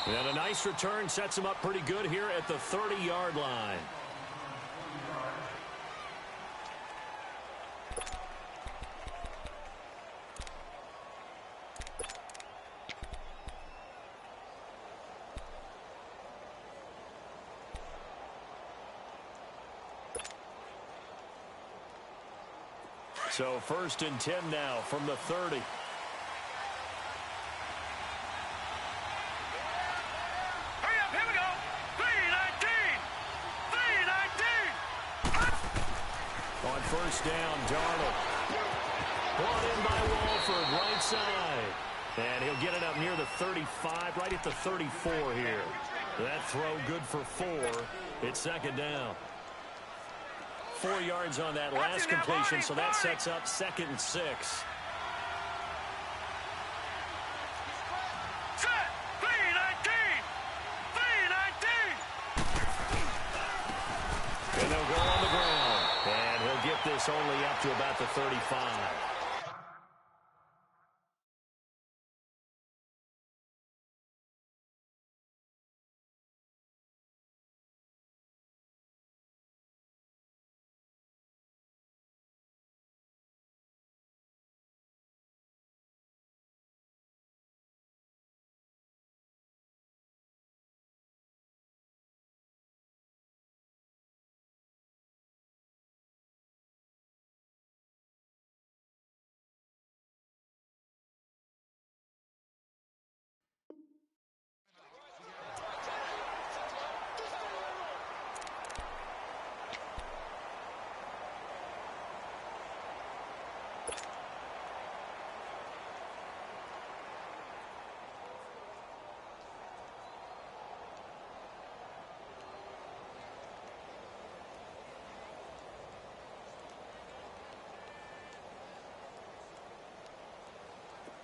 And a nice return sets him up pretty good here at the 30-yard line. So 1st and 10 now from the 30. Hurry up, here we go. 3-19. On 1st down, Darnold. Brought in by Walford, right side. And he'll get it up near the 35, right at the 34 here. That throw good for 4. It's 2nd down. 4 yards on that last completion, so that sets up 2nd and 6. Set. 3-19. And they'll go on the ground. And he'll get this only up to about the 35.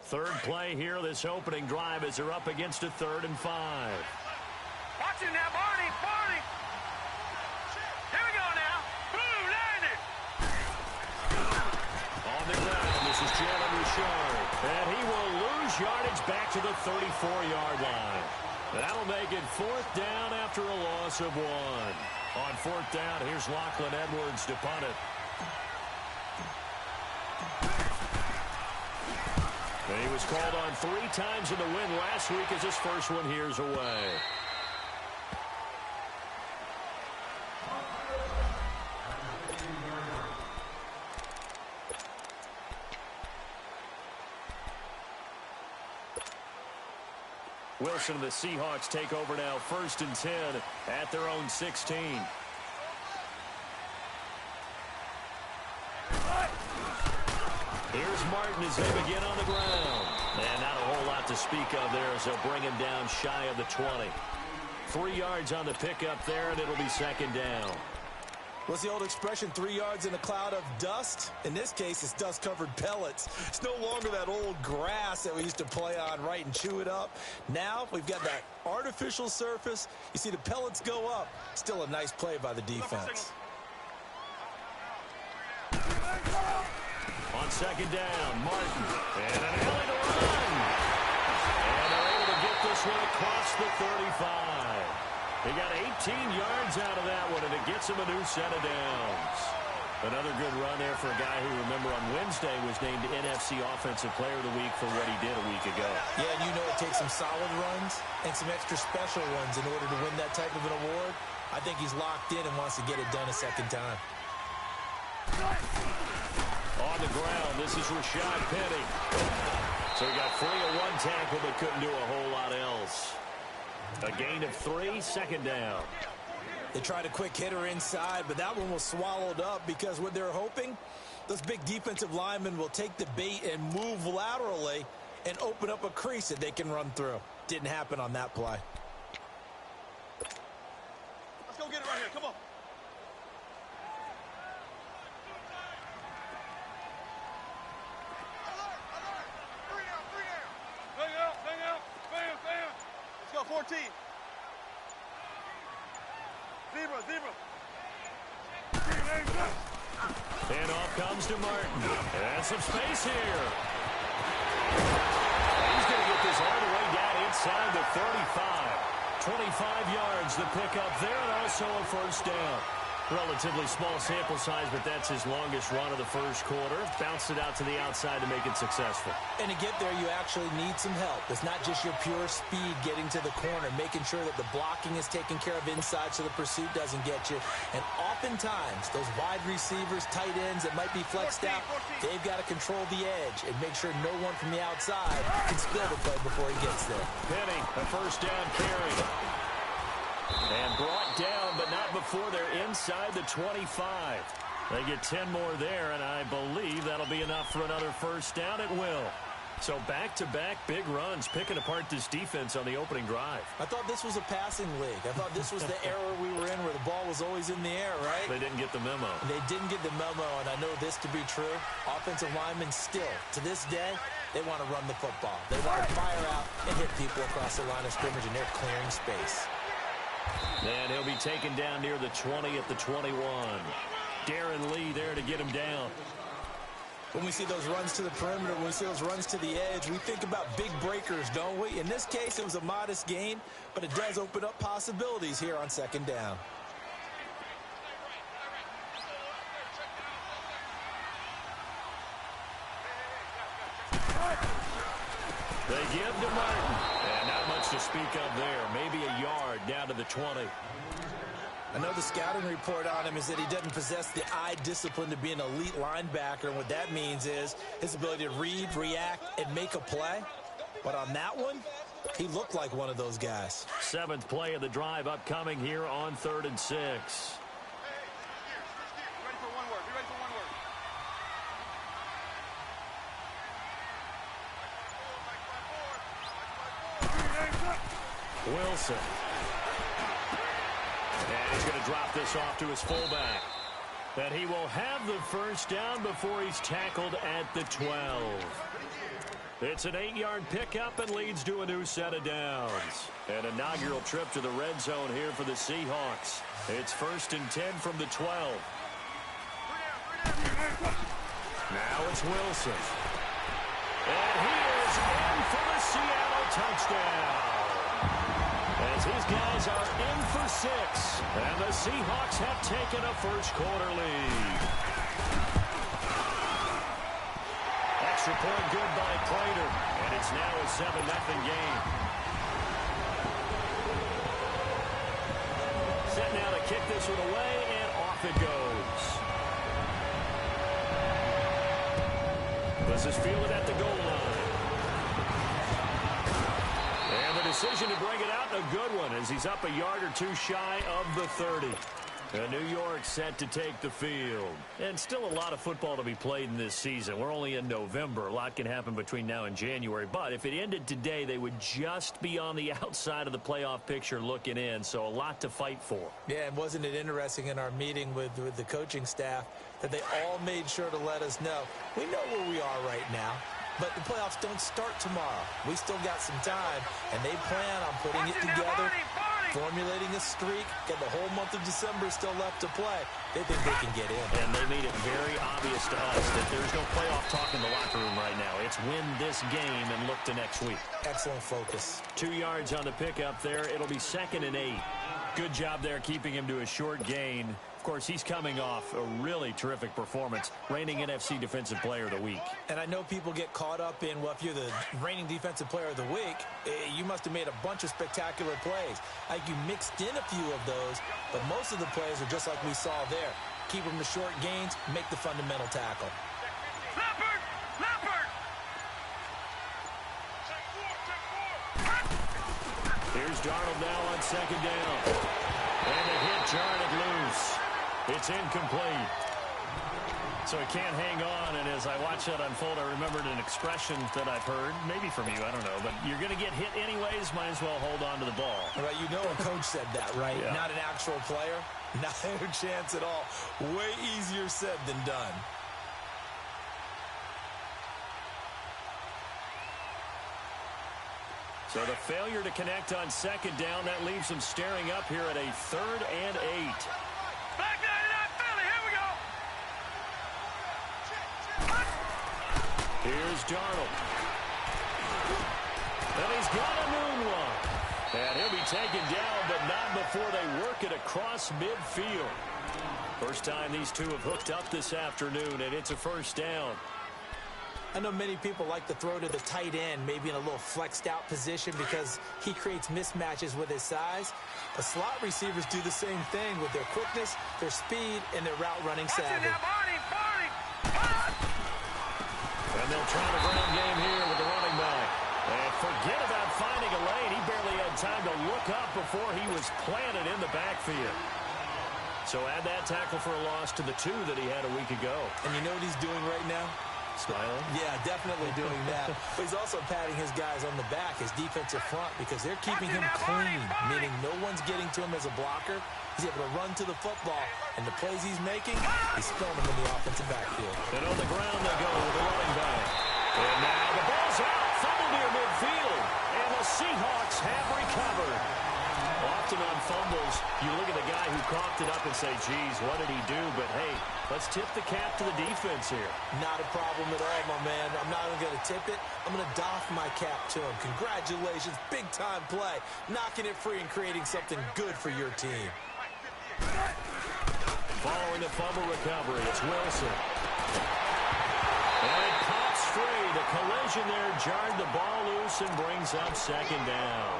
Third play here, this opening drive, as they're up against a 3rd and 5. Watch him now, Barney. Here we go now. Boom, 90. On the ground, this is Jalen Richard. And he will lose yardage back to the 34-yard line. That'll make it 4th down after a loss of 1. On 4th down, here's Lachlan Edwards to punt it. And he was called on 3 times in the win last week as his first one here's away. Wilson and the Seahawks take over now, 1st and 10 at their own 16. Here's Martin as they begin on the ground. And not a whole lot to speak of there as they'll bring him down shy of the 20. 3 yards on the pickup there, and it'll be 2nd down. What's the old expression, 3 yards in a cloud of dust? In this case, it's dust-covered pellets. It's no longer that old grass that we used to play on, right, and chew it up. Now we've got that artificial surface. You see the pellets go up. Still a nice play by the defense. On 2nd down, Martin. And an alley to run. And they're able to get this one across the 35. They got 18 yards out of that one, and it gets him a new set of downs. Another good run there for a guy who, remember, on Wednesday was named NFC Offensive Player of the Week for what he did a week ago. Yeah, and you know it takes some solid runs and some extra special ones in order to win that type of an award. I think he's locked in and wants to get it done a second time. On the ground, this is Rashad Penny. So he got free of 1 tackle but couldn't do a whole lot else. A gain of 3, 2nd down. They tried a quick hitter inside, but that one was swallowed up because what they're hoping, those big defensive linemen will take the bait and move laterally and open up a crease that they can run through. Didn't happen on that play. Let's go get it right here. Come on. Let's go, 14. Zebra. And off comes to Martin. And some space here. He's going to get this all the way down inside the 35. 25 yards, the pickup there, and also a first down. Relatively small sample size, but that's his longest run of the first quarter. Bounced it out to the outside to make it successful. And to get there, you actually need some help. It's not just your pure speed getting to the corner, making sure that the blocking is taken care of inside so the pursuit doesn't get you. And oftentimes, those wide receivers, tight ends that might be flexed out, they've got to control the edge and make sure no one from the outside can spill the play before he gets there. Penny, a first down carry. And brought down, but not before they're inside the 25. They get 10 more there, and I believe that'll be enough for another first down. It will. So back-to-back big runs, picking apart this defense on the opening drive. I thought this was a passing league. I thought this was the era we were in where the ball was always in the air, right? They didn't get the memo. They didn't get the memo, and I know this to be true. Offensive linemen still, to this day, they want to run the football. They want to fire out and hit people across the line of scrimmage, and they're clearing space. And he'll be taken down near the 20 at the 21. Darren Lee there to get him down. When we see those runs to the perimeter, when we see those runs to the edge, we think about big breakers, don't we? In this case, it was a modest gain, but it does open up possibilities here on second down. They give to Martin. And not much to speak of there. Maybe a yard down to the 20. I know the scouting report on him is that he doesn't possess the eye discipline to be an elite linebacker. And what that means is his ability to read, react, and make a play. But on that one, he looked like one of those guys. 7th play of the drive upcoming here on 3rd and 6. Wilson. And he's going to drop this off to his fullback. And he will have the first down before he's tackled at the 12. It's an 8-yard pickup and leads to a new set of downs. An inaugural trip to the red zone here for the Seahawks. It's 1st and 10 from the 12. Now it's Wilson. And he is in for the Seattle touchdown. As his guys are in for 6. And the Seahawks have taken a first quarter lead. Extra point good by Prater. And it's now a 7-0 game. Set now to kick this one away, and off it goes. This is fielded at the goal line. And the decision to bring it out, a good one, as he's up a yard or two shy of the 30. And New York set to take the field. And still a lot of football to be played in this season. We're only in November. A lot can happen between now and January. But if it ended today, they would just be on the outside of the playoff picture looking in. So a lot to fight for. Yeah, and wasn't it interesting in our meeting with the coaching staff that they all made sure to let us know, we know where we are right now. But the playoffs don't start tomorrow. We still got some time, and they plan on putting it together, formulating a streak, get the whole month of December still left to play. They think they can get in. And they made it very obvious to us that there's no playoff talk in the locker room right now. It's win this game and look to next week. Excellent focus. 2 yards on the pickup there. It'll be 2nd and 8. Good job there keeping him to a short gain. Of course, he's coming off a really terrific performance, reigning NFC Defensive Player of the Week. And I know people get caught up in, well, if you're the reigning Defensive Player of the Week, you must have made a bunch of spectacular plays. Like you mixed in a few of those, but most of the plays are just like we saw there. Keep them to short gains, make the fundamental tackle. Leopard! Leopard! Here's Darnold now on 2nd down. And they hit Jarnett loose. It's incomplete. So he can't hang on, and as I watch that unfold, I remembered an expression that I've heard, maybe from you, I don't know, but you're going to get hit anyways, might as well hold on to the ball. Right, you know a coach said that, right? Yeah. Not an actual player. Not a chance at all. Way easier said than done. So the failure to connect on 2nd down, that leaves them staring up here at a 3rd and 8. Back 99 Philly, here we go! Here's Darnold. And he's got a moonwalk. And he'll be taken down, but not before they work it across midfield. First time these two have hooked up this afternoon, and it's a first down. I know many people like to throw to the tight end, maybe in a little flexed out position because he creates mismatches with his size. But slot receivers do the same thing with their quickness, their speed, and their route running savvy. And they'll try the ground game here with the running back. And forget about finding a lane. He barely had time to look up before he was planted in the backfield. So add that tackle for a loss to the 2 that he had a week ago. And you know what he's doing right now? Smiling? Yeah, definitely doing that. But he's also patting his guys on the back, his defensive front, because they're keeping him clean, meaning no one's getting to him as a blocker. He's able to run to the football, and the plays he's making, he's throwing them in the offensive backfield. And on the ground they go with the running back. And now the ball's out, fumble near midfield, and the Seahawks have recovered. Often on fumbles, you look at the guy who coughed it up and say, geez, what did he do? But, hey, let's tip the cap to the defense here. Not a problem at all, my man. I'm not even going to tip it. I'm going to doff my cap to him. Congratulations, big-time play. Knocking it free and creating something good for your team. Following the fumble recovery, it's Wilson. And it pops free. The collision there jarred the ball loose and brings up second down.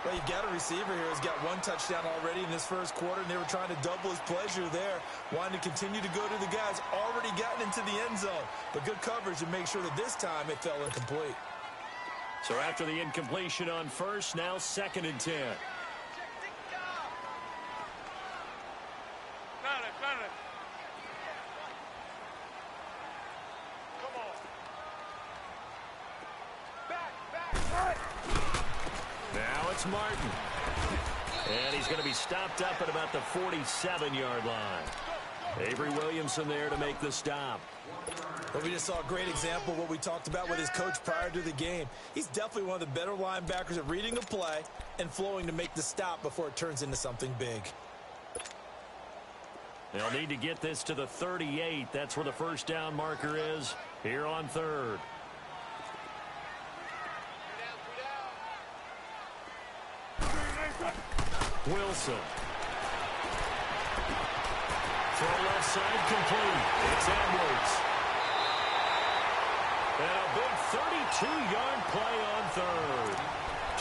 Well, you've got a receiver here who's got 1 touchdown already in this first quarter, and they were trying to double his pleasure there, wanting to continue to go to the guys already gotten into the end zone. But good coverage to make sure that this time it fell incomplete. So after the incompletion on first, now 2nd and 10. Martin. And he's going to be stopped up at about the 47-yard line. Avery Williamson there to make the stop. Well, we just saw a great example of what we talked about with his coach prior to the game. He's definitely one of the better linebackers at reading a play and flowing to make the stop before it turns into something big. They'll need to get this to the 38. That's where the first down marker is here on 3rd. Wilson. Throw left side complete. It's Edwards. And a big 32-yard play on 3rd.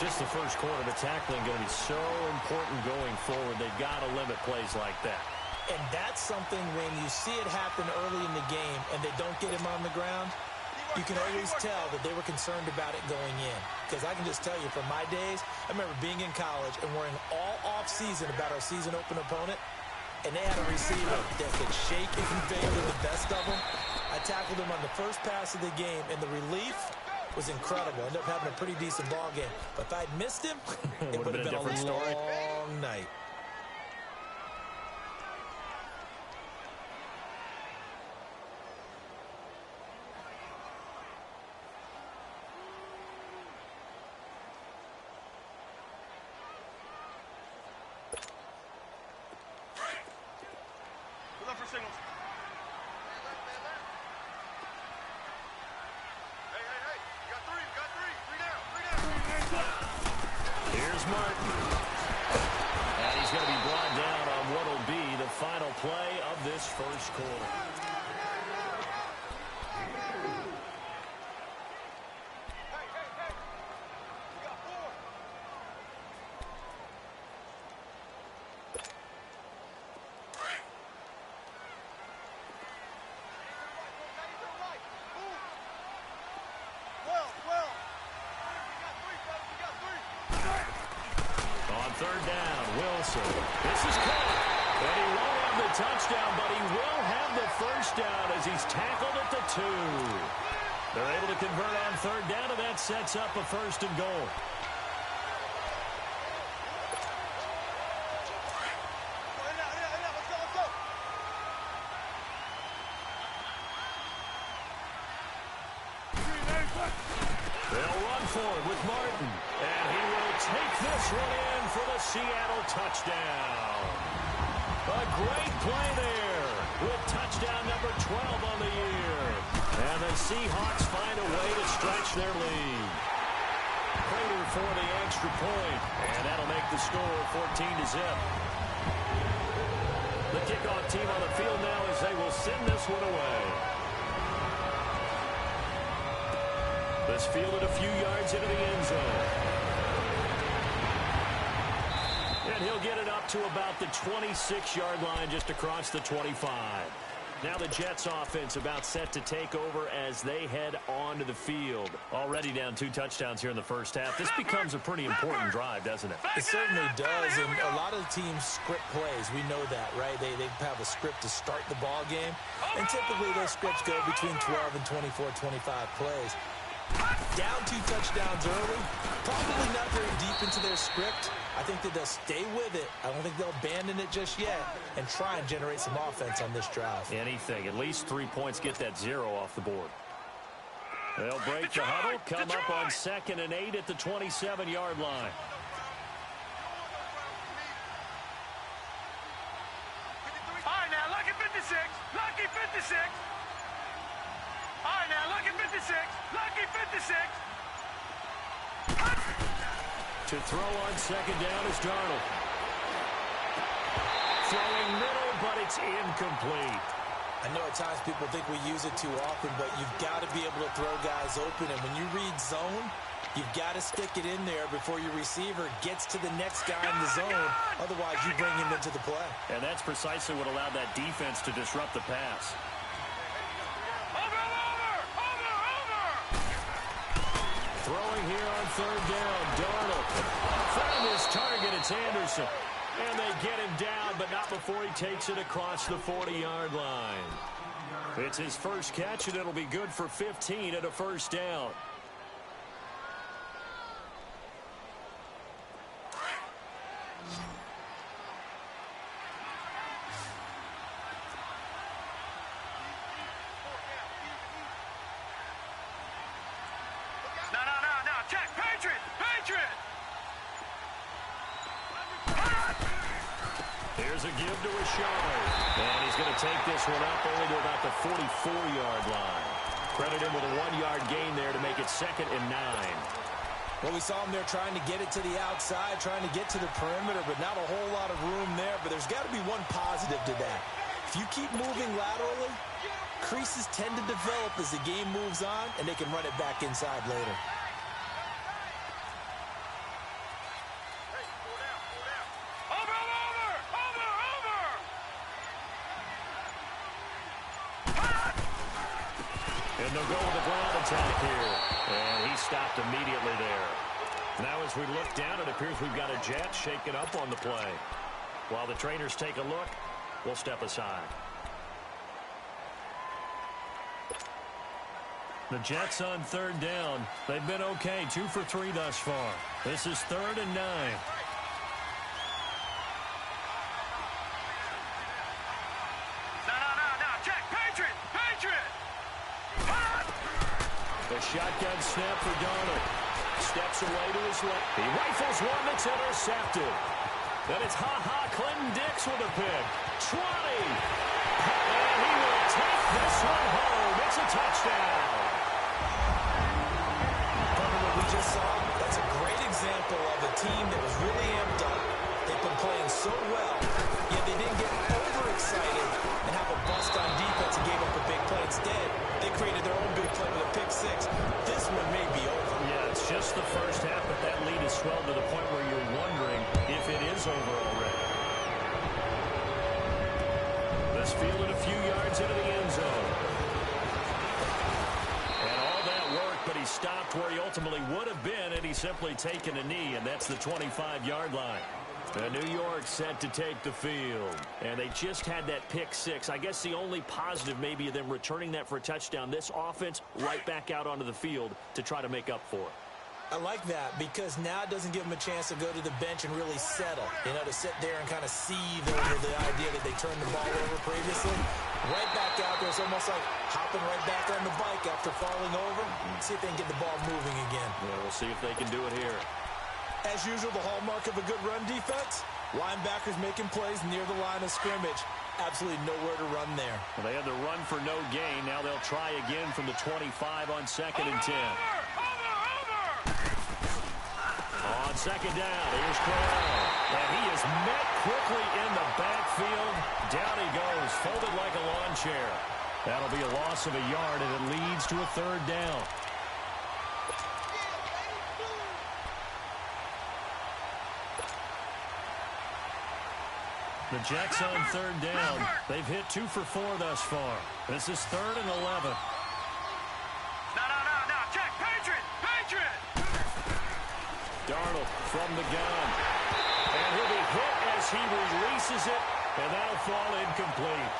Just the first quarter, the tackling going to be so important going forward. They've got to limit plays like that. And that's something when you see it happen early in the game and they don't get him on the ground, you can always tell that they were concerned about it going in. Because I can just tell you from my days, I remember being in college and worrying all off-season about our season open opponent, and they had a receiver that could shake and fail in the best of them. I tackled him on the first pass of the game, and the relief was incredible. I ended up having a pretty decent ball game. But if I'd missed him, it would have been a different story. long night. First quarter. On 3rd down, Wilson. This is caught. And he won't have the touchdown, but he will have the first down as he's tackled at the 2. They're able to convert on 3rd down, and that sets up a 1st and goal. They'll run for it with Martin, and he will take this one in for the Seattle touchdown. A great play there with touchdown number 12 on the year. And the Seahawks find a way to stretch their lead. Prater for the extra point, and that'll make the score 14-0. The kickoff team on the field now as they will send this one away. This fielded a few yards into the end zone. And he'll get it up to about the 26-yard line, just across the 25. Now the Jets offense about set to take over as they head onto the field. Already down 2 touchdowns here in the first half. This becomes a pretty important drive, doesn't it? It certainly does, and a lot of the teams script plays. We know that, right? They have a script to start the ball game, and typically those scripts go between 12 and 24, 25 plays. Down 2 touchdowns early, probably not very deep into their script. I think that they'll stay with it. I don't think they'll abandon it just yet and try and generate some offense on this drive. Anything. At least 3 points, get that 0 off the board. They'll break the huddle, come up on 2nd and 8 at the 27-yard line. All right, now, lucky 56. Lucky 56. All right, now, lucky 56. Lucky 56. To throw on 2nd down is Darnold. Throwing middle, but it's incomplete. I know at times people think we use it too often, but you've got to be able to throw guys open. And when you read zone, you've got to stick it in there before your receiver gets to the next guy in the zone. Otherwise, you bring him into the play. And that's precisely what allowed that defense to disrupt the pass. Throwing here on 3rd down, Darnold found his target. It's Anderson. And they get him down, but not before he takes it across the 40-yard line. It's his first catch, and it'll be good for 15 at a 1st down. No. Check. Patriot. Here's a give to Rashard. And he's going to take this one up only to about the 44-yard line. Credit him with a 1-yard gain there to make it 2nd and 9. Well, we saw him there trying to get it to the outside, trying to get to the perimeter, but not a whole lot of room there. But there's got to be one positive to that. If you keep moving laterally, creases tend to develop as the game moves on, and they can run it back inside later. And they'll go with the ground attack here. And he stopped immediately there. Now as we look down, it appears we've got a Jet shaken up on the play. While the trainers take a look, we'll step aside. The Jets on 3rd down. They've been okay, 2 for 3 thus far. This is 3rd and 9. No. Check. Patriot. The shotgun snap for Darnold. Steps away to his left. He rifles one that's intercepted. Then it's Clinton Dix with a pick. 20. And he will take this one home. It's a touchdown. From what we just saw, that's a great example of a team that was really amped up. They've been playing so well, yet they didn't get overexcited and have a bust on defense and gave up a big play. Instead, they created their own big play with a pick 6. This one may be over. Yeah, it's just the first half, but that lead has swelled to the point where you're wondering if it is over already. This fielded a few yards into the end zone. And all that work, but he stopped where he ultimately would have been, and he's simply taken a knee, and that's the 25-yard line. New York set to take the field. And they just had that pick 6. I guess the only positive maybe of them returning that for a touchdown. This offense right back out onto the field to try to make up for it. I like that because now it doesn't give them a chance to go to the bench and really settle. To sit there and kind of seethe over the idea that they turned the ball over previously. Right back out there. It's almost like hopping right back on the bike after falling over. See if they can get the ball moving again. Yeah, we'll see if they can do it here. As usual, the hallmark of a good run defense, linebackers making plays near the line of scrimmage. Absolutely nowhere to run there. Well, they had the run for no gain. Now they'll try again from the 25 on 2nd and 10. On second down, here's Corral. And he is met quickly in the backfield. Down he goes, folded like a lawn chair. That'll be a loss of a yard, and it leads to a third down. The Jets on third down. They've hit 2 for 4 thus far. This is 3rd and 11. No. Check. Patriot. Darnold from the gun. And he'll be hit as he releases it, and that'll fall incomplete.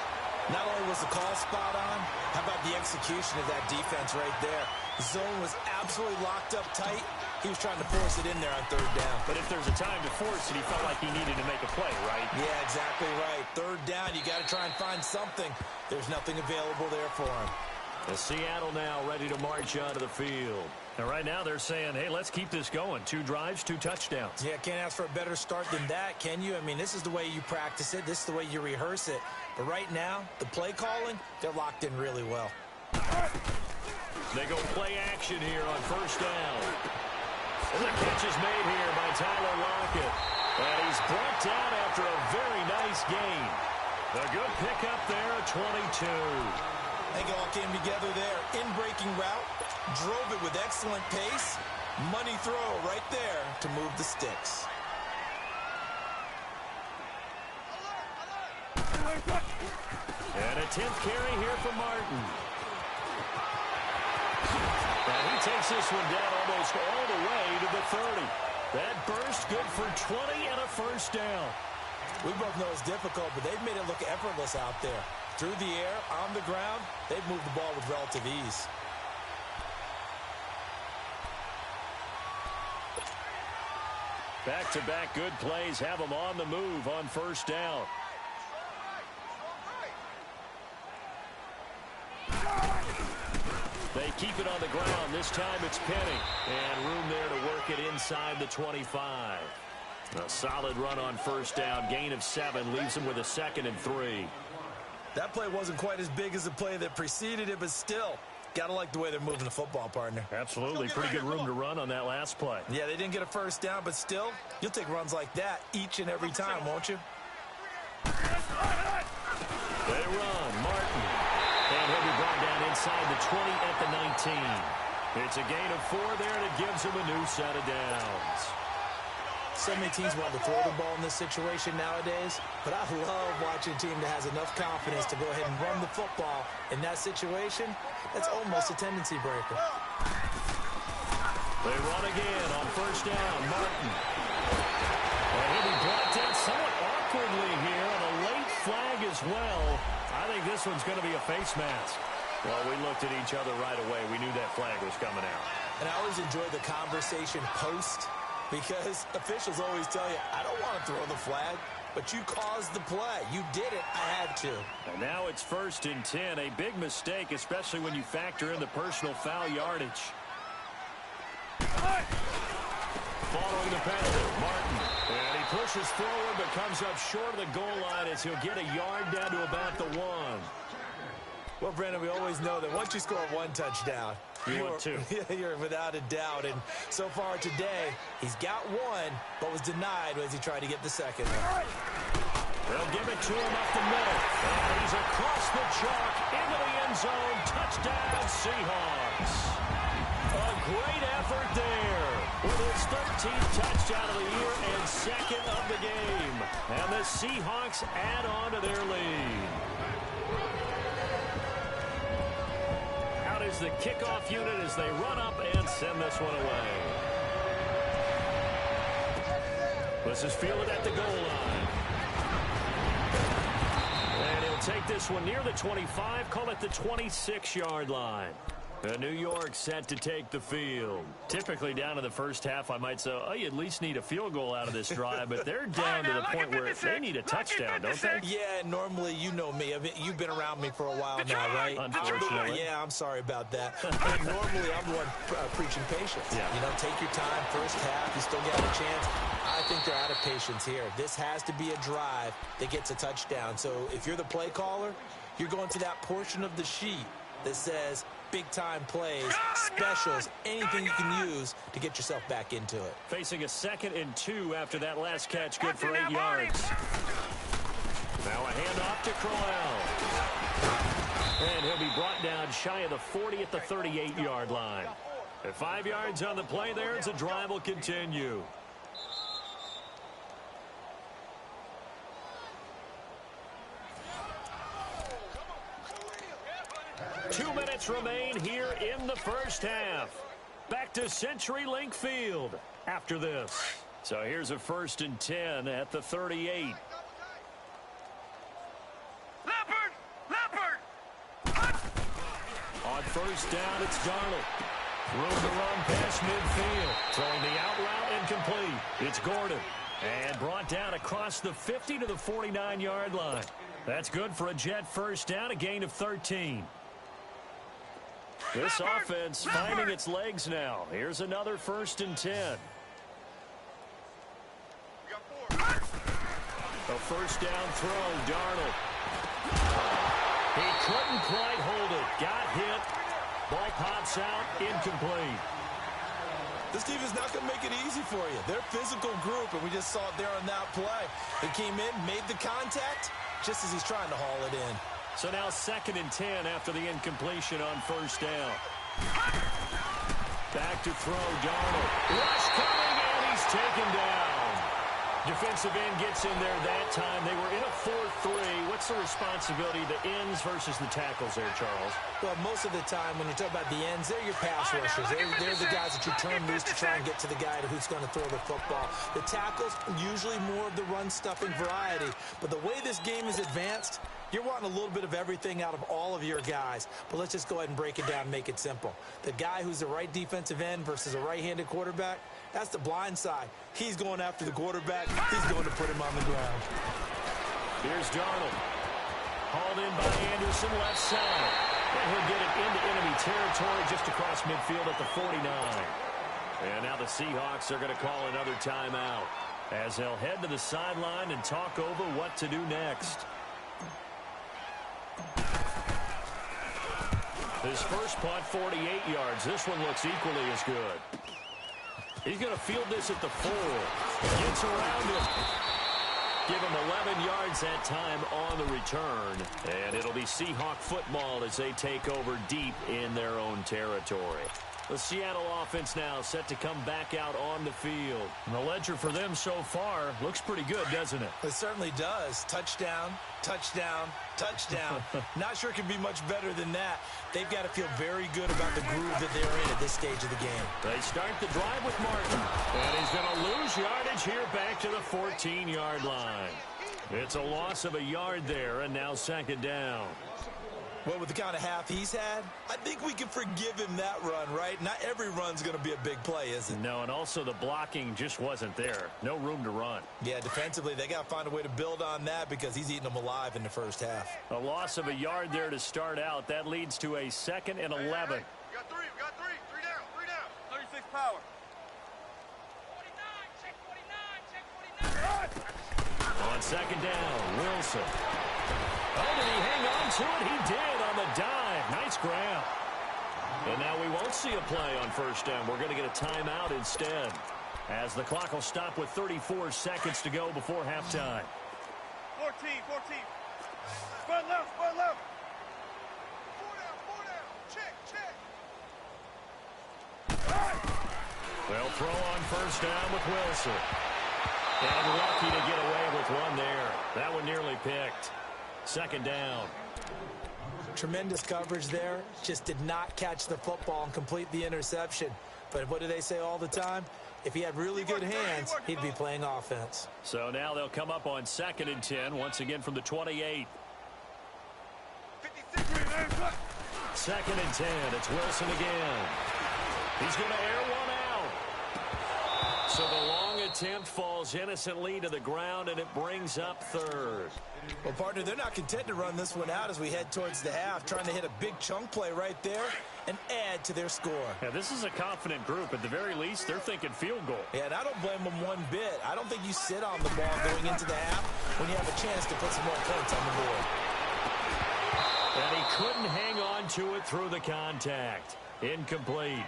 Not only was the call spot on, how about the execution of that defense right there? The zone was absolutely locked up tight. He was trying to force it in there on third down. But if there's a time to force it, he felt like he needed to make a play, right? Yeah, exactly right. Third down, you got to try and find something. There's nothing available there for him. And Seattle now ready to march onto the field. And right now they're saying, hey, let's keep this going. 2 drives, 2 touchdowns. Yeah, can't ask for a better start than that, can you? I mean, this is the way you practice it. This is the way you rehearse it. But right now, the play calling, they're locked in really well. They go play action here on first down. And the catch is made here by Tyler Lockett. And he's brought down after a very nice gain. A good pickup there at 22. They all came together there. In-breaking route. Drove it with excellent pace. Money throw right there to move the sticks. And a 10th carry here for Martin. And he takes this one down almost all the way to the 30. That burst good for 20 and a first down. We both know it's difficult, but they've made it look effortless out there. Through the air, on the ground, they've moved the ball with relative ease. Back-to-back good plays have them on the move on first down. They keep it on the ground. This time it's Penny. And room there to work it inside the 25. A solid run on first down. Gain of 7 leaves them with a 2nd and 3. That play wasn't quite as big as the play that preceded it, but still, got to like the way they're moving the football, partner. Absolutely. Pretty good room to run on that last play. Yeah, they didn't get a first down, but still, you'll take runs like that each and every time, won't you? They run. Martin. And he'll be brought down inside the 20 at the 19. It's a gain of 4 there, and it gives him a new set of downs. So many teams want to throw the ball in this situation nowadays, but I love watching a team that has enough confidence to go ahead and run the football. In that situation, that's almost a tendency breaker. They run again on first down. Martin. And he'll be brought down somewhat awkwardly here on a late flag as well. I think this one's going to be a face mask. Well, we looked at each other right away. We knew that flag was coming out. And I always enjoy the conversation post, because officials always tell you, I don't want to throw the flag, but you caused the play. You did it. I had to. And now it's 1st and 10. A big mistake, especially when you factor in the personal foul yardage. Following the penalty, Martin. And he pushes forward but comes up short of the goal line as he'll get a yard down to about the 1. Well, Brandon, we always know that once you score 1 touchdown, you're without a doubt. And so far today, he's got 1, but was denied as he tried to get the 2nd. They'll give it to him up the middle. And he's across the chalk into the end zone. Touchdown, Seahawks. A great effort there with his 13th touchdown of the year and 2nd of the game. And the Seahawks add on to their lead. Is the kickoff unit as they run up and send this one away. This is fielded at the goal line. And he'll take this one near the 25, call it the 26-yard line. New York set to take the field. Typically down in the first half, I might say, oh, you at least need a field goal out of this drive, but they're down to the point where they need a touchdown, don't they? Yeah, normally, you know me. I mean, you've been around me for a while now, right? Unfortunately. Yeah, I'm sorry about that. Normally, I'm the one preaching patience. Yeah. You know, take your time. First half, you still got a chance. I think they're out of patience here. This has to be a drive that gets a touchdown. So if you're the play caller, you're going to that portion of the sheet that says big-time plays, specials, anything you can use to get yourself back into it. Facing a 2nd and 2 after that last catch, good for 8 yards. Now a handoff to Crowell. And he'll be brought down shy of the 40 at the 38-yard line. At 5 yards on the play there, as the drive will continue. 2 minutes remain here in the first half. Back to CenturyLink Field after this. So here's a 1st and 10 at the 38. Leopard! On 1st down, it's Darnold. Room to run past midfield. Throwing the out route incomplete. It's Gordon. And brought down across the 50 to the 49-yard line. That's good for a Jet 1st down, a gain of 13. This offense finding its legs now. Here's another 1st and 10. A 1st down throw, Darnold. He couldn't quite hold it. Got hit. Ball pops out, incomplete. This team is not going to make it easy for you. They're a physical group, and we just saw it there on that play. They came in, made the contact, just as he's trying to haul it in. So now 2nd and 10 after the incompletion on 1st down. Back to throw, Darnold. Rush coming, and he's taken down. Defensive end gets in there that time. They were in a 4-3. What's the responsibility of the ends versus the tackles there, Charles? Well, most of the time when you talk about the ends, they're your pass rushers. They're the guys that you turn loose to try and get to the guy who's going to throw the football. The tackles, usually more of the run-stuffing variety. But the way this game is advanced, you're wanting a little bit of everything out of all of your guys. But let's just go ahead and break it down and make it simple. The guy who's the right defensive end versus a right-handed quarterback, that's the blind side. He's going after the quarterback. He's going to put him on the ground. Here's Darnold. Hauled in by Anderson, left side. And he'll get it into enemy territory just across midfield at the 49. And now the Seahawks are going to call another timeout as they'll head to the sideline and talk over what to do next. His first punt, 48 yards. This one looks equally as good. He's going to field this at the 4. Gets around him. Give him 11 yards that time on the return. And it'll be Seahawk football as they take over deep in their own territory. The Seattle offense now set to come back out on the field. And the ledger for them so far looks pretty good, doesn't it? It certainly does. Touchdown, touchdown, touchdown. Not sure it can be much better than that. They've got to feel very good about the groove that they're in at this stage of the game. They start the drive with Martin. And he's going to lose yardage here back to the 14-yard line. It's a loss of a yard there, and now 2nd down. Well, with the kind of half he's had, I think we can forgive him that run, right? Not every run's going to be a big play, is it? No, and also the blocking just wasn't there. No room to run. Yeah, defensively, they got to find a way to build on that because he's eating them alive in the first half. A loss of a yard there to start out. That leads to a 2nd and 11. We got 3. We got 3. 3 down. 3 down. 36 power. 49. Check 49. Check 49. On 2nd down, Wilson. Oh, did he hang on to it? He did on the dive. Nice grab. And now we won't see a play on 1st down. We're going to get a timeout instead, as the clock will stop with 34 seconds to go before halftime. 14. Spread left. 4 down. 4 down. Check. They'll throw on 1st down with Wilson. And lucky to get away with one there. That one nearly picked. 2nd down. Tremendous coverage there. Just did not catch the football and complete the interception. But what do they say all the time? If he had really good hands, he'd be playing offense. So now they'll come up on 2nd and 10, once again from the 28. 2nd and 10. It's Wilson again. He's going to air one out. So the long attempt falls innocently to the ground, and it brings up 3rd. Well, partner, they're not content to run this one out as we head towards the half, trying to hit a big chunk play right there and add to their score. Yeah, this is a confident group. At the very least, they're thinking field goal. Yeah, and I don't blame them one bit. I don't think you sit on the ball going into the half when you have a chance to put some more points on the board. And he couldn't hang on to it through the contact. Incomplete.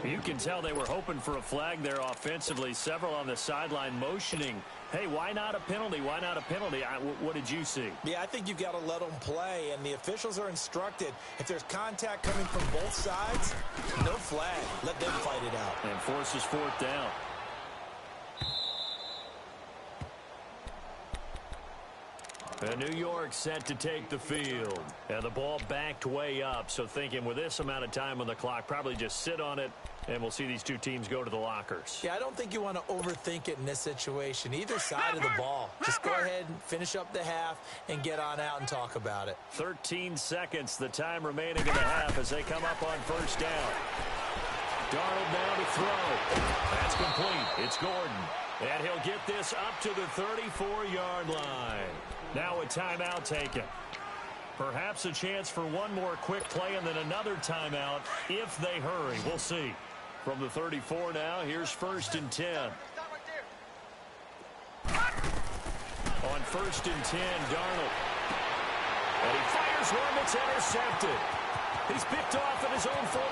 You can tell they were hoping for a flag there offensively. Several on the sideline motioning, hey, why not a penalty? Why not a penalty? What did you see? Yeah, I think you've got to let them play, and the officials are instructed. If there's contact coming from both sides, no flag. Let them fight it out. And forces fourth down. And New York set to take the field. And the ball backed way up. So thinking with this amount of time on the clock, probably just sit on it, and we'll see these two teams go to the lockers. Yeah, I don't think you want to overthink it in this situation. Either side of the ball. Just go ahead and finish up the half and get on out and talk about it. 13 seconds, the time remaining in the half as they come up on first down. Darnold now to throw. That's complete. It's Gordon. And he'll get this up to the 34-yard line. Now a timeout taken. Perhaps a chance for one more quick play and then another timeout if they hurry. We'll see. From the 34 now, here's first and 10. On first and 10, Darnold. And he fires one that's intercepted. He's picked off at his own 46.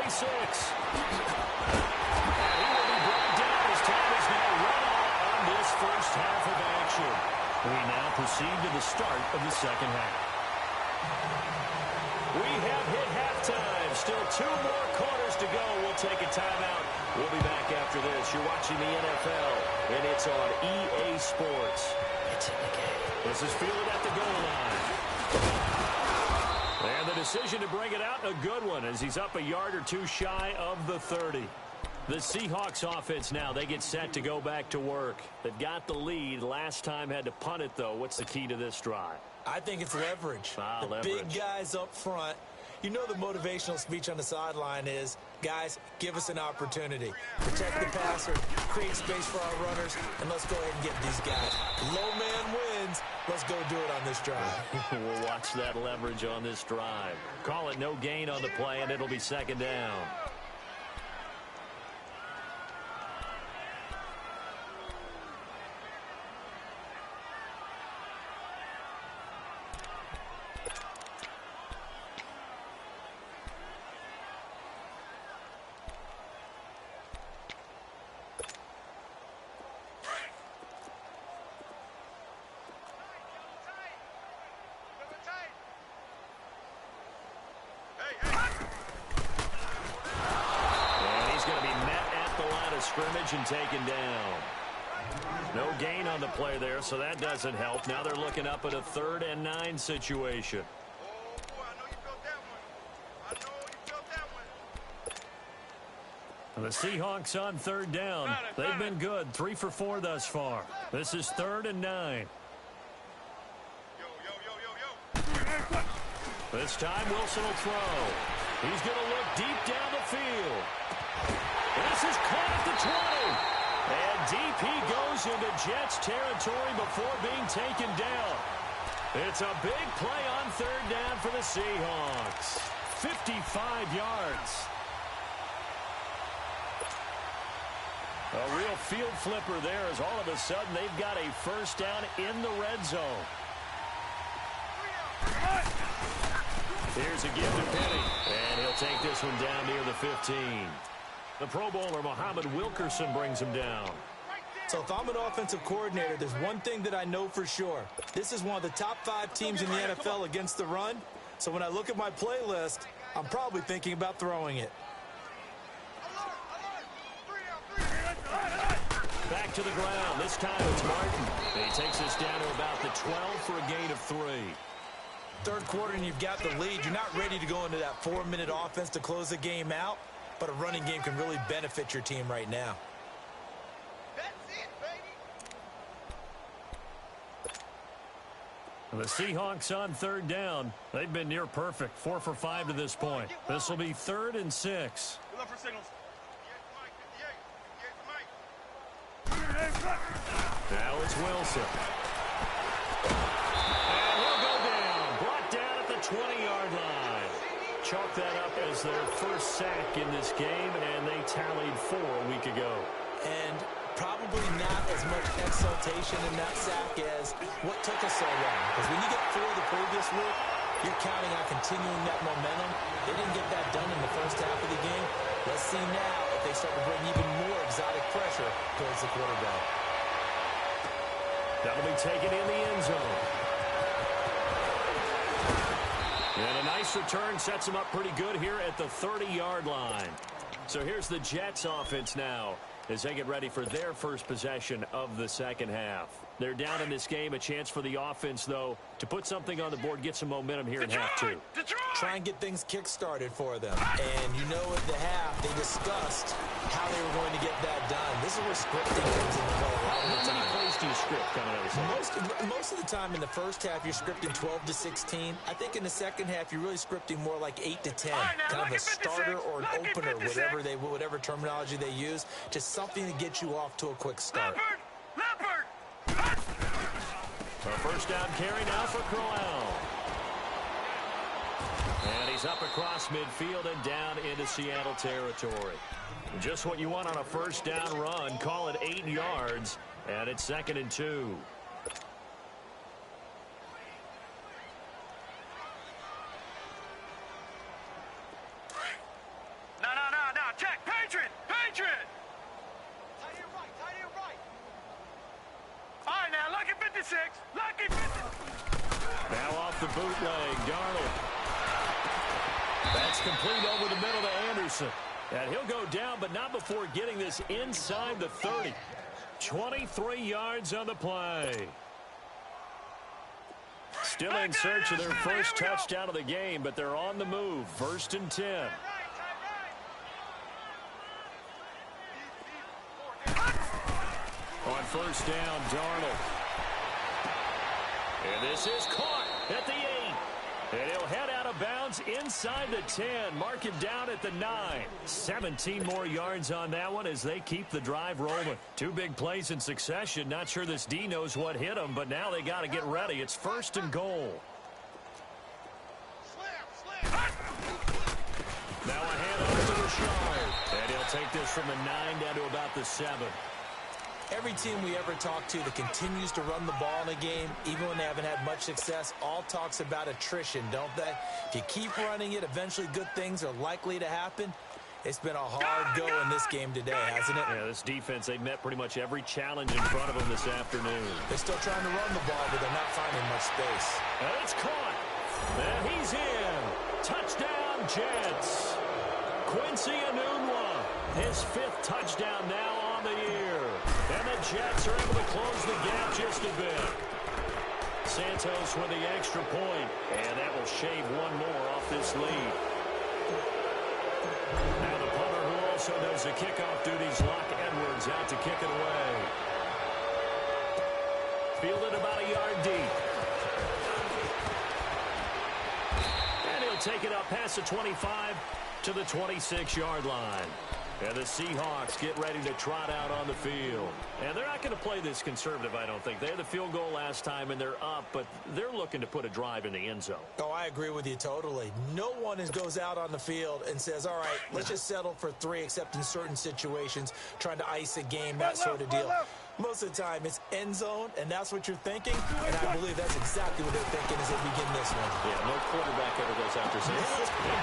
And he will be brought down as time is now run out on this first half of action. We now proceed to the start of the second half. We have hit halftime. Still 2 more quarters to go. We'll take a timeout. We'll be back after this. You're watching the NFL, and it's on EA Sports. It's in the game. This is fielded at the goal line. And the decision to bring it out, a good one, as he's up a yard or two shy of the 30. The Seahawks offense now, they get set to go back to work. They've got the lead. Last time had to punt it, though. What's the key to this drive? I think it's leverage. Leverage. Big guys up front. You know the motivational speech on the sideline is, guys, give us an opportunity. Protect the passer, create space for our runners, and let's go ahead and get these guys. Low man wins. Let's go do it on this drive. We'll watch that leverage on this drive. Call it no gain on the play, and it'll be second down. Scrimmage and taken down. No gain on the play there, so that doesn't help. Now they're looking up at a 3rd and 9 situation. The Seahawks on 3rd down. They've been good. 3 for 4 thus far. This is 3rd and 9. This time Wilson will throw. He's going to look deep down the field. This is caught at the 20. And deep he goes into Jets territory before being taken down. It's a big play on 3rd down for the Seahawks. 55 yards. A real field flipper there as all of a sudden they've got a first down in the red zone. Here's a give to Penny. And he'll take this one down near the 15. The Pro Bowler, Muhammad Wilkerson, brings him down. So if I'm an offensive coordinator, there's one thing that I know for sure. This is one of the top 5 teams in the NFL against the run. So when I look at my playlist, I'm probably thinking about throwing it. Back to the ground. This time it's Martin. He takes us down to about the 12 for a gain of 3. 3rd quarter and you've got the lead. You're not ready to go into that 4-minute offense to close the game out. But a running game can really benefit your team right now. That's it, baby. The Seahawks on 3rd down. They've been near perfect. 4 for 5 to this point. This will be 3rd and 6. Good luck for signals. Now it's Wilson. And he'll go down. Brought down at the 20-yard line. Chalk that up as their first sack in this game, and they tallied 4 a week ago. And probably not as much exultation in that sack as what took us so long. Because when you get 4 the previous week, You're counting on continuing that momentum. They didn't get that done in the first half of the game. Let's see now if they start to bring even more exotic pressure towards the quarterback. That'll be taken in the end zone. And a nice return sets them up pretty good here at the 30-yard line. So here's the Jets offense now as they get ready for their first possession of the second half. They're down in this game. A chance for the offense, though, to put something on the board, get some momentum here in half two. Try and get things kick-started for them. And you know at the half, they discussed how they were going to get that done. This is where scripting comes into play a lot of the time. How many plays do you script coming out of the second? Most of the time in the first half, you're scripting 12 to 16. I think in the second half, you're really scripting more like 8 to 10. Kind of a starter or an opener, whatever terminology they use. Just something to get you off to a quick start. A first down carry now for Crowell. And he's up across midfield and down into Seattle territory. Just what you want on a first down run. Call it 8 yards, and it's 2nd and 2. No. Check. Patriot. All right, now, lucky 56. Lucky 50. Now off the bootleg, Darnold. That's complete over the middle to Anderson. And he'll go down, but not before getting this inside the 30. 23 yards on the play. Still in search of their first touchdown of the game, but they're on the move. 1st and 10. On first down, Darnold. And this is caught at the 8. And he'll head out of bounds inside the 10. Mark him down at the 9. 17 more yards on that one as they keep the drive rolling. 2 big plays in succession. Not sure this D knows what hit him, but now they got to get ready. It's 1st and goal. Now a handoff to Rashard. And he'll take this from the 9 down to about the 7. Every team we ever talk to that continues to run the ball in a game, even when they haven't had much success, all talks about attrition, don't they? If you keep running it, eventually good things are likely to happen. It's been a hard go in this game today, hasn't it? Yeah, this defense, they've met pretty much every challenge in front of them this afternoon. They're still trying to run the ball, but they're not finding much space. And it's caught. And he's in. Touchdown, Jets. Quincy Enunwa, his 5th touchdown now on the year. And the Jets are able to close the gap just a bit. Santos with the extra point, and that will shave one more off this lead. Now the punter who also does the kickoff duties, Locke Edwards, out to kick it away. Fielded about a yard deep. And he'll take it up past the 25 to the 26-yard line. And the Seahawks get ready to trot out on the field. And they're not going to play this conservative, I don't think. They had the field goal last time, and they're up, but they're looking to put a drive in the end zone. Oh, I agree with you totally. No one goes out on the field and says, all right, let's just settle for 3, except in certain situations, trying to ice a game, that sort of deal. Most of the time, it's end zone, and that's what you're thinking, and I believe that's exactly what they're thinking as they begin this one. Yeah, no quarterback ever goes after saying,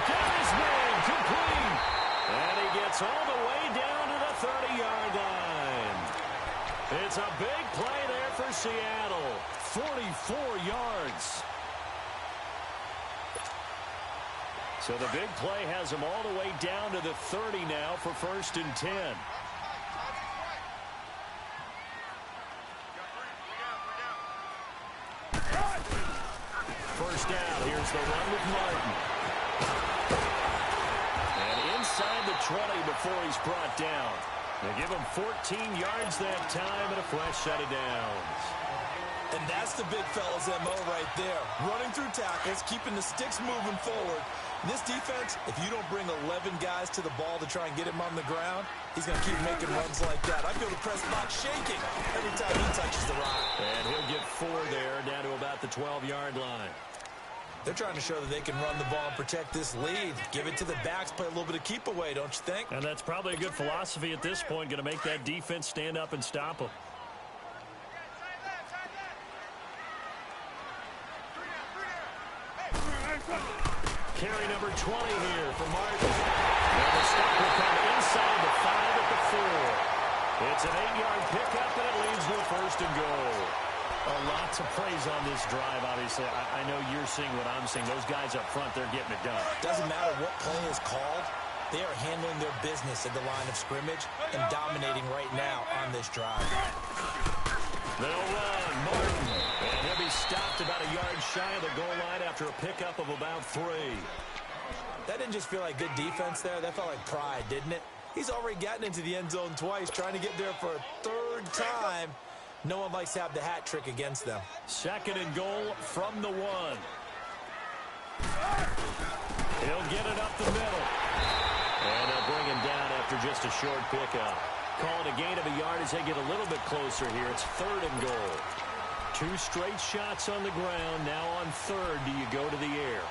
got his man complete. And he gets all the way down to the 30-yard line. It's a big play there for Seattle. 44 yards. So the big play has them all the way down to the 30 now for 1st and 10. First down. Here's the run with Martin. Inside the 20 before he's brought down. They give him 14 yards that time and a fresh set of downs. And that's the big fella's MO right there. Running through tackles, keeping the sticks moving forward. This defense, if you don't bring 11 guys to the ball to try and get him on the ground, he's going to keep making runs like that. I feel the press box shaking every time he touches the rock. And he'll get 4 there, down to about the 12-yard line. They're trying to show that they can run the ball and protect this lead. Give it to the backs, play a little bit of keep away, don't you think? And that's probably a good philosophy at this point, going to make that defense stand up and stop them. Carry number 20 here for Martin. And the stop will come inside the 5 at the 4. It's an 8-yard pickup, and it leads to a 1st and goal. A lot to praise on this drive, obviously. I know you're seeing what I'm seeing. Those guys up front, they're getting it done. Doesn't matter what play is called. They are handling their business at the line of scrimmage and dominating right now on this drive. They'll run. Martin. And he'll be stopped about a yard shy of the goal line after a pickup of about 3. That didn't just feel like good defense there. That felt like pride, didn't it? He's already gotten into the end zone twice, trying to get there for a 3rd time. No one likes to have the hat trick against them. 2nd and goal from the 1. He'll get it up the middle. And they'll bring him down after just a short pickup. Calling a gain of a yard as they get a little bit closer here. It's 3rd and goal. 2 straight shots on the ground. Now on 3rd, do you go to the air?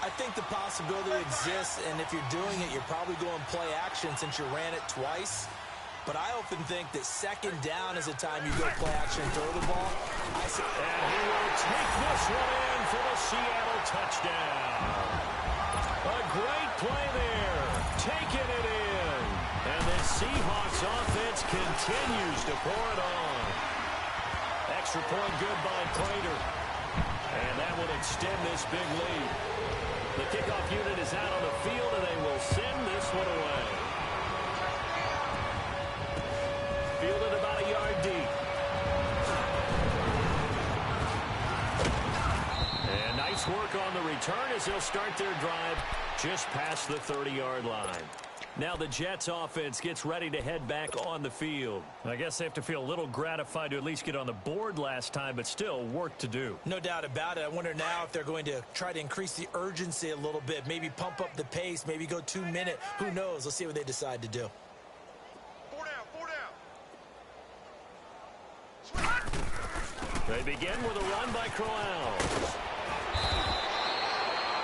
I think the possibility exists, and if you're doing it, you're probably going play action since you ran it twice. But I often think that 2nd down is a time you go play action and throw the ball. And he will take this one in for the Seattle touchdown. A great play there. Taking it in. And the Seahawks offense continues to pour it on. Extra point good by Prater. And that will extend this big lead. The kickoff unit is out on the field, and they will send this one away. Fielded about a yard deep. And nice work on the return as they'll start their drive just past the 30-yard line. Now the Jets offense gets ready to head back on the field. I guess they have to feel a little gratified to at least get on the board last time, but still work to do. No doubt about it. I wonder now if they're going to try to increase the urgency a little bit, maybe pump up the pace, maybe go 2-minute. Who knows? Let's see what they decide to do. 4 down. They begin with a run by Crowell.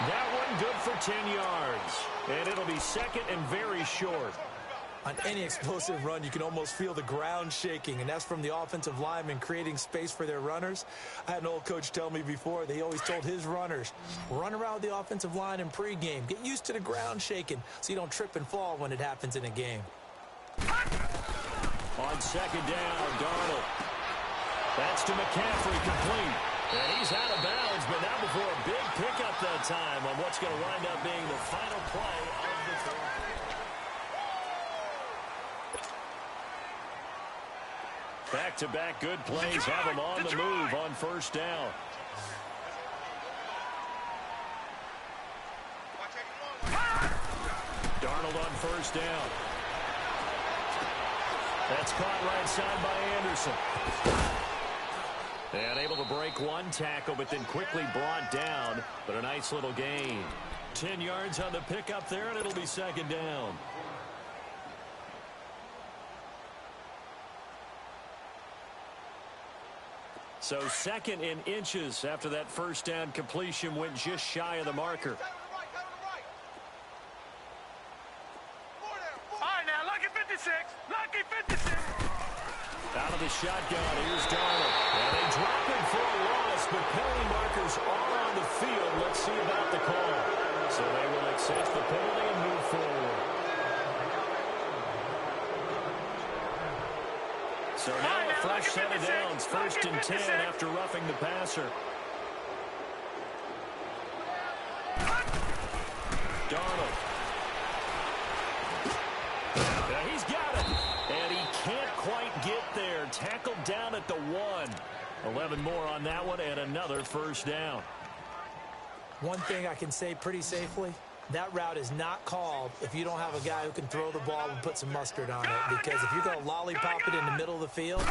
That one good for 10 yards. And it'll be 2nd and very short. On any explosive run, you can almost feel the ground shaking, and that's from the offensive linemen creating space for their runners. I had an old coach tell me before, they always told his runners, run around the offensive line in pregame. Get used to the ground shaking so you don't trip and fall when it happens in a game. On 2nd down, Darnold. That's to McCaffrey, complete. And he's out of bounds, but now before a big pickup that time on what's going to wind up being the final play of the third. Back-to-back good plays have him on the move on 1st down. Darnold on 1st down. That's caught right side by Anderson. And able to break one tackle, but then quickly brought down. But a nice little gain. 10 yards on the pickup there, and it'll be 2nd down. So 2nd in inches after that 1st down completion went just shy of the marker. All right, now, lucky 56. Lucky 56. Out of the shotgun, here's Darnold. And they drop him for a loss, but penalty markers are on the field. Let's see about the call. So they will accept the penalty and move forward. So now a fresh set of downs, 1st and 10 after roughing the passer. Darnold. Yeah, he's got it. And he can't quite get there. Tackled down at the 1. 11 more on that one and another 1st down. One thing I can say pretty safely, that route is not called if you don't have a guy who can throw the ball and put some mustard on it. Because if you're going to lollipop it in the middle of the field,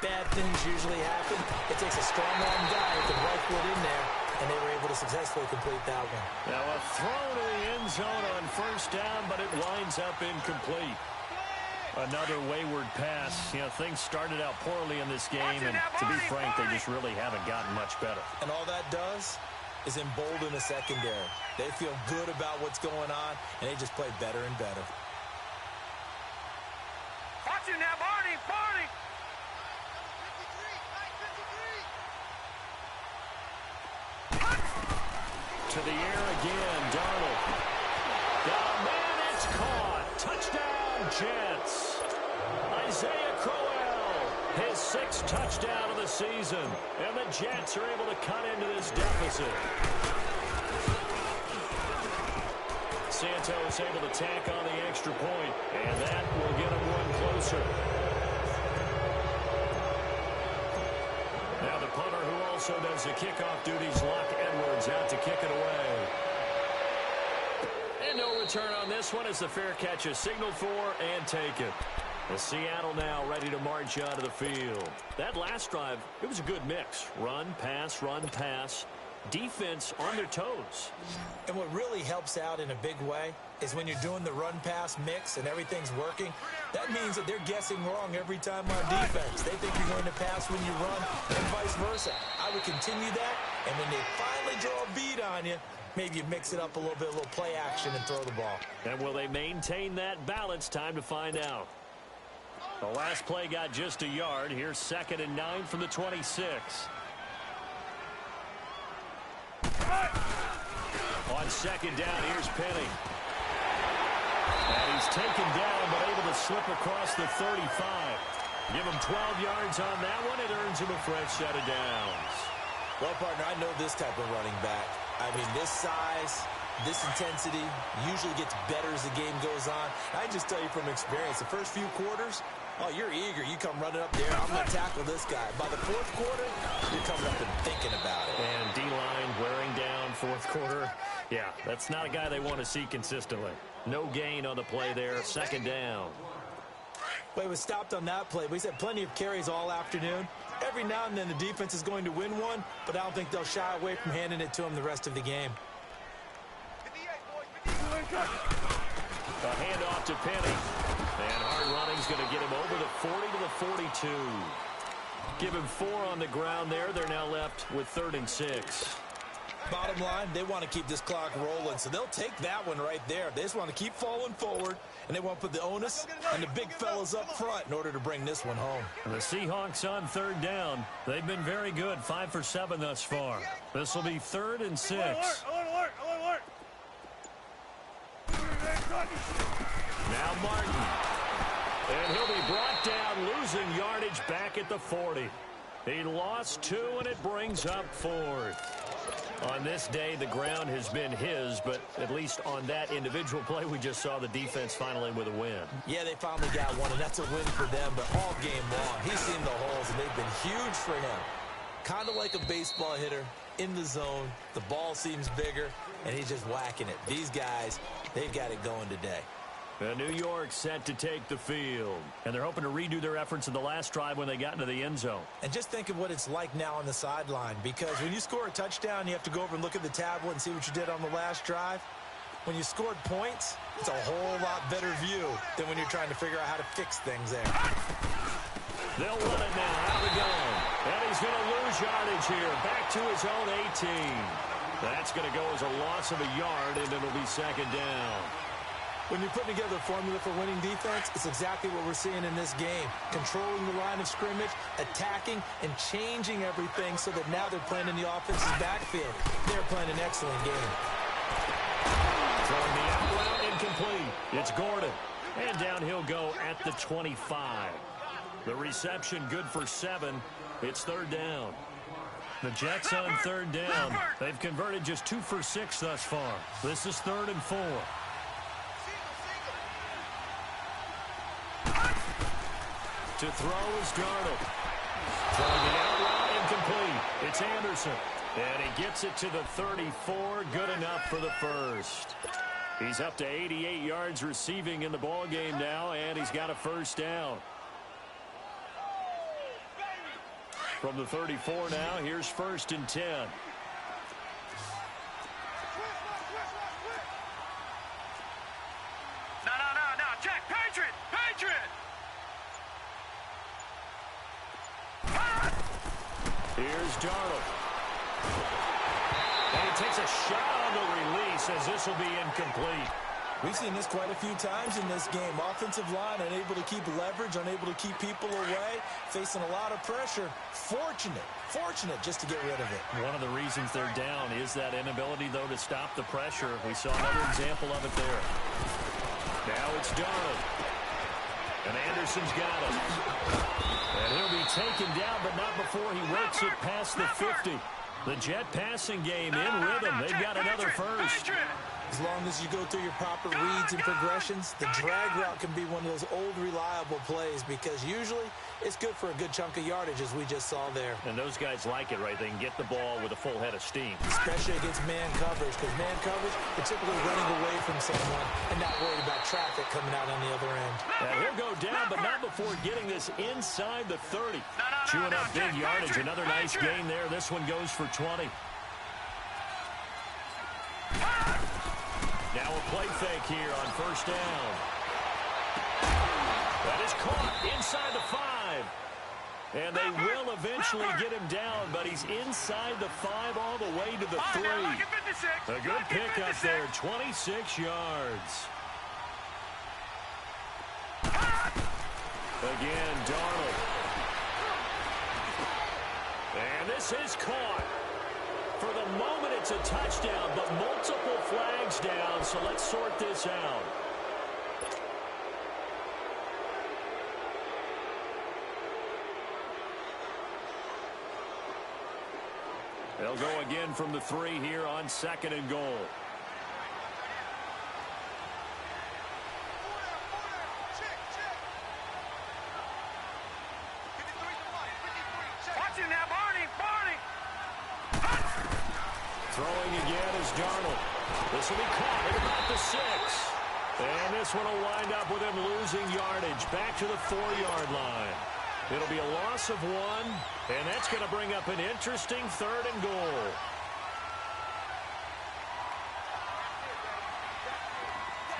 bad things usually happen. It takes a strong-arm guy who can rifle it in there, and they were able to successfully complete that one. Now a throw to the end zone on 1st down, but it winds up incomplete. Another wayward pass. You know, things started out poorly in this game, and to be frank, they just really haven't gotten much better. And all that does is embolden the secondary. They feel good about what's going on, and they just play better and better. Watch it now, Barney, Barney. To the air again, Darnold. Got a man, it's caught. Touchdown, Jets. Isaiah Crowell, his 6th touchdown of the season. And the Jets are able to cut into this deficit. Santos able to tack on the extra point, and that will get him one closer. Now the punter, who also does the kickoff duties, Locke Edwards, out to kick it away. And no return on this one as the fair catch is signaled for and taken. With Seattle now ready to march onto the field. That last drive, it was a good mix. Run, pass. Defense on their toes. And what really helps out in a big way is when you're doing the run-pass mix and everything's working, that means that they're guessing wrong every time on defense. They think you're going to pass when you run and vice versa. I would continue that, and when they finally draw a bead on you, maybe you mix it up a little bit, a little play action and throw the ball. And will they maintain that balance? Time to find out. The last play got just a yard. Here's 2nd and 9 from the 26. On 2nd down, here's Penny. And he's taken down, but able to slip across the 35. Give him 12 yards on that one. It earns him a fresh set of downs. Well, partner, I know this type of running back. I mean, this size, this intensity usually gets better as the game goes on. I just tell you from experience, the first few quarters, oh, you're eager. You come running up there. I'm going to tackle this guy. By the 4th quarter, you're coming up and thinking about it. And D-line wearing down 4th quarter. Yeah, that's not a guy they want to see consistently. No gain on the play there. 2nd down. Well, he was stopped on that play. We've had plenty of carries all afternoon. Every now and then the defense is going to win one, but I don't think they'll shy away from handing it to him the rest of the game. A handoff to Penny. And hard running's going to get him over the 40 to the 42. Give him 4 on the ground there. They're now left with 3rd and 6. Bottom line, they want to keep this clock rolling, so they'll take that one right there. They just want to keep falling forward, and they want to put the onus on the big fellas up front in order to bring this one home. And the Seahawks on 3rd down. They've been very good, 5 for 7 thus far. This will be 3rd and 6. Alert. Now Martin. And he'll be brought down, losing yardage back at the 40. He lost 2, and it brings up 4th. On this day, the ground has been his, but at least on that individual play, we just saw the defense finally with a win. Yeah, they finally got one, and that's a win for them, but all game long, he's seen the holes, and they've been huge for him. Kind of like a baseball hitter in the zone. The ball seems bigger, and he's just whacking it. These guys, they've got it going today. New York set to take the field. And they're hoping to redo their efforts in the last drive when they got into the end zone. And just think of what it's like now on the sideline. Because when you score a touchdown, you have to go over and look at the tablet and see what you did on the last drive. When you scored points, it's a whole lot better view than when you're trying to figure out how to fix things there. They'll run it now out of the gun. And he's going to lose yardage here. Back to his own 18. That's going to go as a loss of a yard, and it'll be 2nd down. When you're putting together a formula for winning defense, it's exactly what we're seeing in this game. Controlling the line of scrimmage, attacking, and changing everything so that now they're playing in the offense's backfield. They're playing an excellent game. Throwing the out route incomplete. It's Gordon. And down he'll go at the 25. The reception good for 7. It's 3rd down. The Jets on 3rd down. They've converted just 2 for 6 thus far. This is 3rd and 4. To throw is Darnold. Throwing the out route incomplete. It's Anderson. And he gets it to the 34. Good enough for the first. He's up to 88 yards receiving in the ballgame now, and he's got a 1st down. From the 34 now, here's 1st and 10. No, Jack, Patriot! Here's Darnold. And he takes a shot on the release as this will be incomplete. We've seen this quite a few times in this game. Offensive line unable to keep leverage, unable to keep people away, facing a lot of pressure. Fortunate just to get rid of it. One of the reasons they're down is that inability, though, to stop the pressure. We saw another example of it there. Now it's Darnold. And Anderson's got it. And he'll be taken down, but not before he works it past the 50. The Jet passing game in rhythm. They've got another first. As long as you go through your proper reads and progressions, the drag route can be one of those old reliable plays because usually it's good for a good chunk of yardage, as we just saw there. And those guys like it, right? They can get the ball with a full head of steam. Especially against man coverage, because man coverage, they're typically running away from someone and not worried about traffic coming out on the other end. And he'll go down, but not before getting this inside the 30. Chewing up big yardage. Another nice gain there. This one goes for 20. Now a play fake here on first down. That is caught inside the 5. And they will eventually get him down, but he's inside the 5 all the way to the 3. A good pickup there, 26 yards. Again, Darnold. And this is caught. For the moment, it's a touchdown, but multiple flags down, so let's sort this out. They'll go again from the 3 here on 2nd and goal. Watch it now, Barney. Throwing again is Darnold. This will be caught at about the 6. And this one will wind up with him losing yardage back to the 4-yard line. It'll be a loss of 1, and that's going to bring up an interesting 3rd and goal.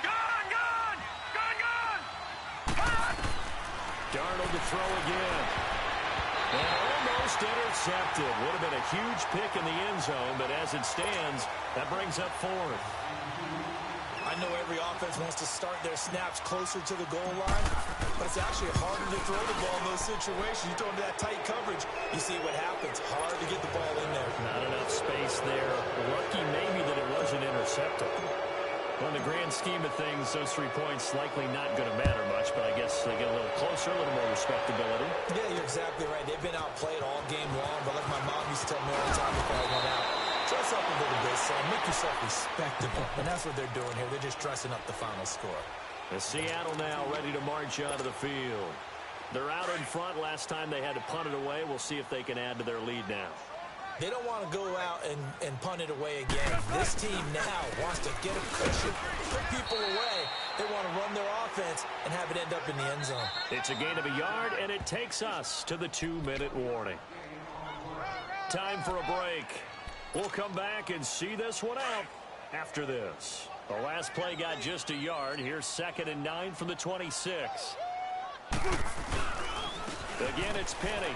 Gone! Darnold to throw again. And almost intercepted. Would have been a huge pick in the end zone, but as it stands, that brings up 4th. I know every offense wants to start their snaps closer to the goal line, but it's actually harder to throw the ball in those situations. You throw into that tight coverage, you see what happens. Hard to get the ball in there. Not enough space there. Lucky maybe that it wasn't intercepted. Well, in the grand scheme of things, those 3 points likely not going to matter much, but I guess they get a little closer, a little more respectability. Yeah, you're exactly right. They've been outplayed all game long, but like my mom used to tell me all the time before I went out, dress up a little bit, son. Make yourself respectable. And that's what they're doing here. They're just dressing up the final score. The Seattle now ready to march onto the field. They're out in front. Last time they had to punt it away. We'll see if they can add to their lead now. They don't want to go out and punt it away again. This team now wants to get a cushion, put people away. They want to run their offense and have it end up in the end zone. It's a gain of a yard, and it takes us to the 2-minute warning. Time for a break. We'll come back and see this one out after this. The last play got just a yard. Here's 2nd and 9 from the 26. Again, it's Penny.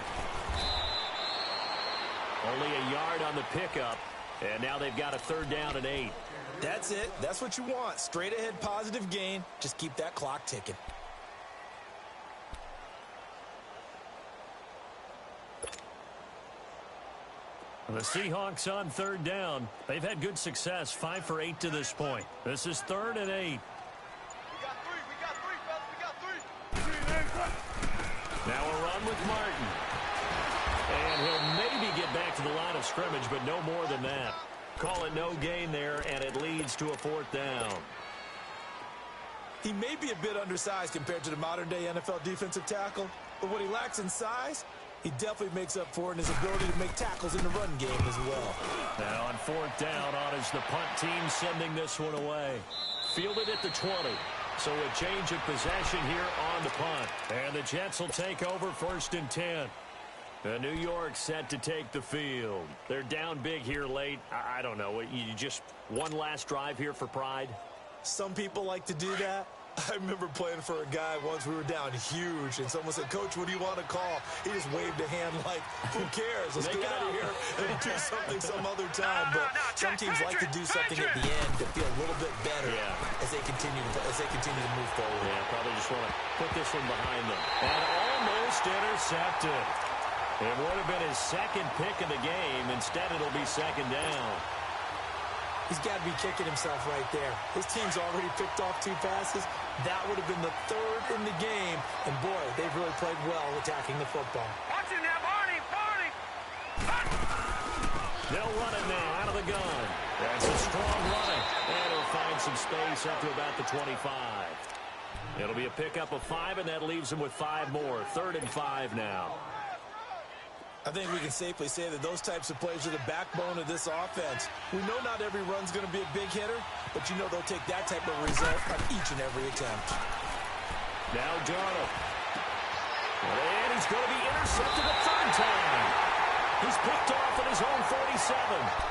Only a yard on the pickup, and now they've got a 3rd down and 8. That's it. That's what you want. Straight ahead positive gain. Just keep that clock ticking. The Seahawks on 3rd down. They've had good success, 5 for 8 to this point. This is 3rd and 8. We got 3, fellas. Now a run with Martin. And he'll maybe get back to the line of scrimmage, but no more than that. Call it no gain there, and it leads to a 4th down. He may be a bit undersized compared to the modern-day NFL defensive tackle, but what he lacks in size, he definitely makes up for it in his ability to make tackles in the run game as well. Now on 4th down, is the punt team sending this one away. Fielded at the 20. So a change of possession here on the punt. And the Jets will take over 1st and 10. New York set to take the field. They're down big here late. I don't know. You just one last drive here for pride? Some people like to do that. I remember playing for a guy once. We were down huge, and someone said, "Coach, what do you want to call?" He just waved a hand like, "Who cares? Let's get out of here and do something some other time." But some teams like to do something at the end to feel a little bit better as they continue to move forward. Yeah, probably just want to put this one behind them. And almost intercepted. It would have been his second pick of the game. Instead, it'll be second down. He's got to be kicking himself right there. His team's already picked off 2 passes. That would have been the 3rd in the game. And, boy, they've really played well attacking the football. Watch it now, Barney! They'll run it now out of the gun. That's a strong running. And he'll find some space up to about the 25. It'll be a pickup of 5, and that leaves him with 5 more. 3rd and 5 now. I think we can safely say that those types of plays are the backbone of this offense. We know not every run's going to be a big hitter, but you know they'll take that type of result on each and every attempt. Now Darnold. And he's going to be intercepted a 3rd time. He's picked off at his own 47.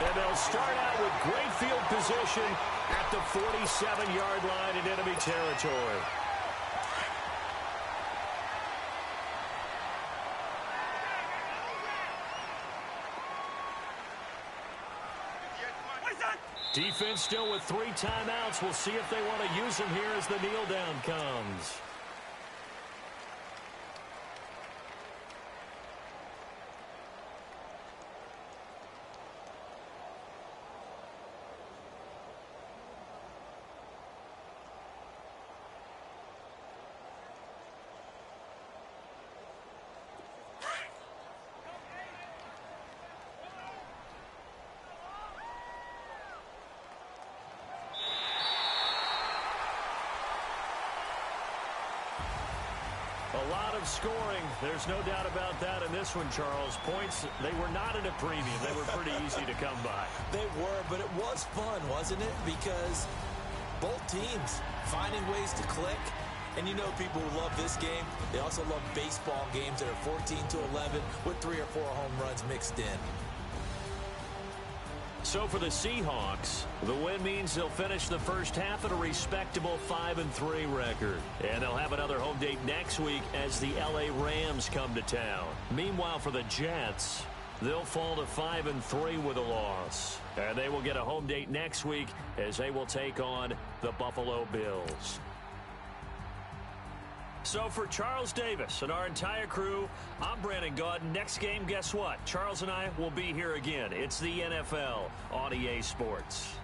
And they'll start out with great field position at the 47-yard line in enemy territory. Defense still with 3 timeouts. We'll see if they want to use them here as the kneel down comes. A lot of scoring. There's no doubt about that in this one, Charles. Points, they were not at a premium. They were pretty easy to come by. They were, but it was fun, wasn't it? Because both teams finding ways to click. And you know people who love this game, they also love baseball games that are 14-11 with 3 or 4 home runs mixed in. So for the Seahawks, the win means they'll finish the first half at a respectable 5-3 record. And they'll have another home date next week as the LA Rams come to town. Meanwhile, for the Jets, they'll fall to 5-3 with a loss. And they will get a home date next week as they will take on the Buffalo Bills. So for Charles Davis and our entire crew, I'm Brandon Gaudin. Next game, guess what? Charles and I will be here again. It's the NFL on EA Sports.